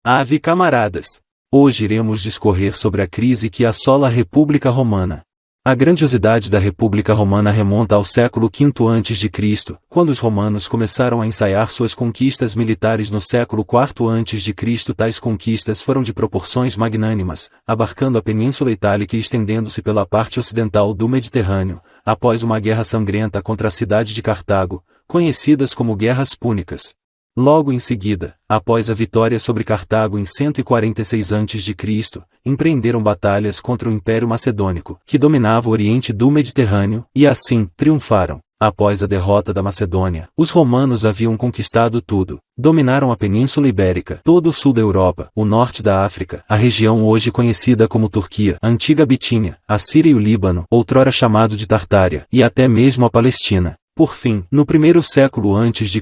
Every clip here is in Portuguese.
Ave camaradas! Hoje iremos discorrer sobre a crise que assola a República Romana. A grandiosidade da República Romana remonta ao século V a.C., quando os romanos começaram a ensaiar suas conquistas militares no século IV a.C. Tais conquistas foram de proporções magnânimas, abarcando a Península Itálica e estendendo-se pela parte ocidental do Mediterrâneo, após uma guerra sangrenta contra a cidade de Cartago, conhecidas como Guerras Púnicas. Logo em seguida, após a vitória sobre Cartago em 146 a.C., empreenderam batalhas contra o Império Macedônico, que dominava o oriente do Mediterrâneo, e assim, triunfaram. Após a derrota da Macedônia, os romanos haviam conquistado tudo. Dominaram a Península Ibérica, todo o sul da Europa, o norte da África, a região hoje conhecida como Turquia, a antiga Bitínia, a Síria e o Líbano, outrora chamado de Tartária, e até mesmo a Palestina. Por fim, no primeiro século a.C.,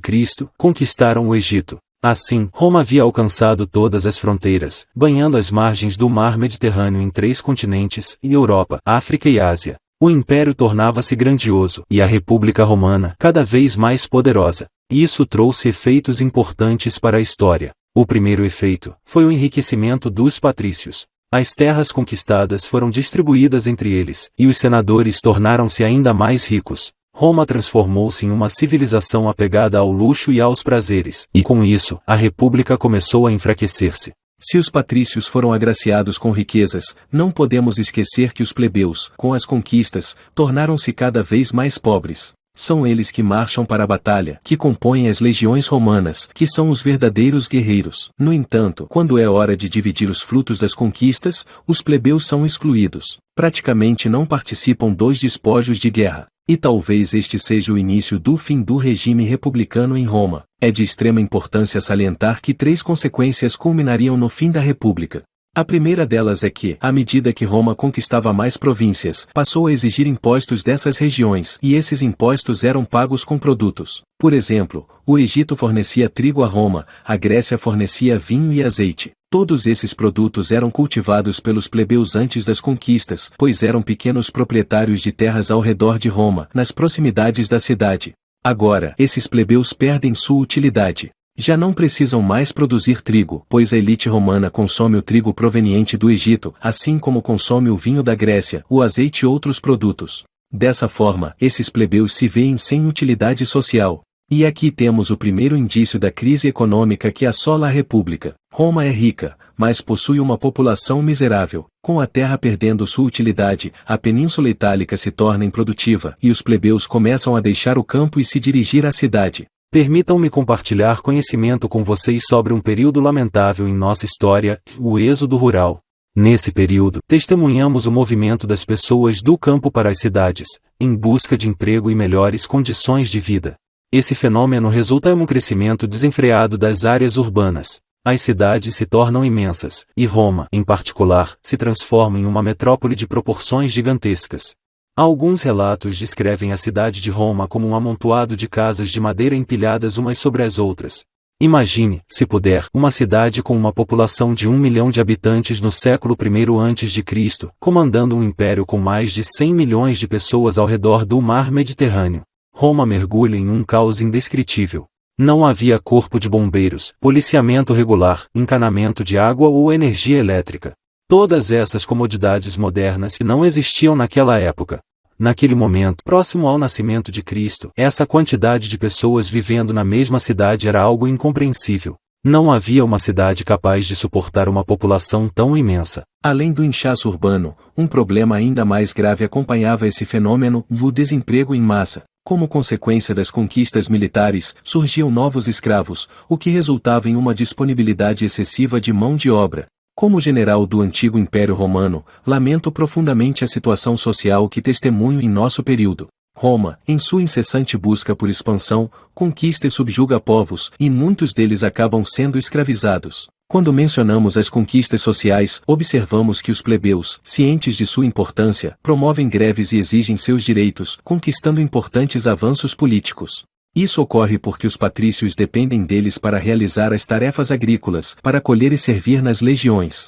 conquistaram o Egito. Assim, Roma havia alcançado todas as fronteiras, banhando as margens do mar Mediterrâneo em 3 continentes, Europa, África e Ásia. O império tornava-se grandioso, e a República Romana cada vez mais poderosa. Isso trouxe efeitos importantes para a história. O primeiro efeito foi o enriquecimento dos patrícios. As terras conquistadas foram distribuídas entre eles, e os senadores tornaram-se ainda mais ricos. Roma transformou-se em uma civilização apegada ao luxo e aos prazeres, e com isso, a república começou a enfraquecer-se. Se os patrícios foram agraciados com riquezas, não podemos esquecer que os plebeus, com as conquistas, tornaram-se cada vez mais pobres. São eles que marcham para a batalha, que compõem as legiões romanas, que são os verdadeiros guerreiros. No entanto, quando é hora de dividir os frutos das conquistas, os plebeus são excluídos. Praticamente não participam dos despojos de guerra. E talvez este seja o início do fim do regime republicano em Roma. É de extrema importância salientar que 3 consequências culminariam no fim da República. A primeira delas é que, à medida que Roma conquistava mais províncias, passou a exigir impostos dessas regiões, e esses impostos eram pagos com produtos. Por exemplo, o Egito fornecia trigo a Roma, a Grécia fornecia vinho e azeite. Todos esses produtos eram cultivados pelos plebeus antes das conquistas, pois eram pequenos proprietários de terras ao redor de Roma, nas proximidades da cidade. Agora, esses plebeus perdem sua utilidade. Já não precisam mais produzir trigo, pois a elite romana consome o trigo proveniente do Egito, assim como consome o vinho da Grécia, o azeite e outros produtos. Dessa forma, esses plebeus se veem sem utilidade social. E aqui temos o primeiro indício da crise econômica que assola a República. Roma é rica, mas possui uma população miserável. Com a terra perdendo sua utilidade, a Península Itálica se torna improdutiva, e os plebeus começam a deixar o campo e se dirigir à cidade. Permitam-me compartilhar conhecimento com vocês sobre um período lamentável em nossa história, o êxodo rural. Nesse período, testemunhamos o movimento das pessoas do campo para as cidades, em busca de emprego e melhores condições de vida. Esse fenômeno resulta em um crescimento desenfreado das áreas urbanas. As cidades se tornam imensas, e Roma, em particular, se transforma em uma metrópole de proporções gigantescas. Alguns relatos descrevem a cidade de Roma como um amontoado de casas de madeira empilhadas umas sobre as outras. Imagine, se puder, uma cidade com uma população de 1 milhão de habitantes no século I a.C., comandando um império com mais de 100 milhões de pessoas ao redor do mar Mediterrâneo. Roma mergulha em um caos indescritível. Não havia corpo de bombeiros, policiamento regular, encanamento de água ou energia elétrica. Todas essas comodidades modernas não existiam naquela época. Naquele momento, próximo ao nascimento de Cristo, essa quantidade de pessoas vivendo na mesma cidade era algo incompreensível. Não havia uma cidade capaz de suportar uma população tão imensa. Além do inchaço urbano, um problema ainda mais grave acompanhava esse fenômeno, o desemprego em massa. Como consequência das conquistas militares, surgiam novos escravos, o que resultava em uma disponibilidade excessiva de mão de obra. Como general do antigo Império Romano, lamento profundamente a situação social que testemunho em nosso período. Roma, em sua incessante busca por expansão, conquista e subjuga povos, e muitos deles acabam sendo escravizados. Quando mencionamos as conquistas sociais, observamos que os plebeus, cientes de sua importância, promovem greves e exigem seus direitos, conquistando importantes avanços políticos. Isso ocorre porque os patrícios dependem deles para realizar as tarefas agrícolas, para colher e servir nas legiões.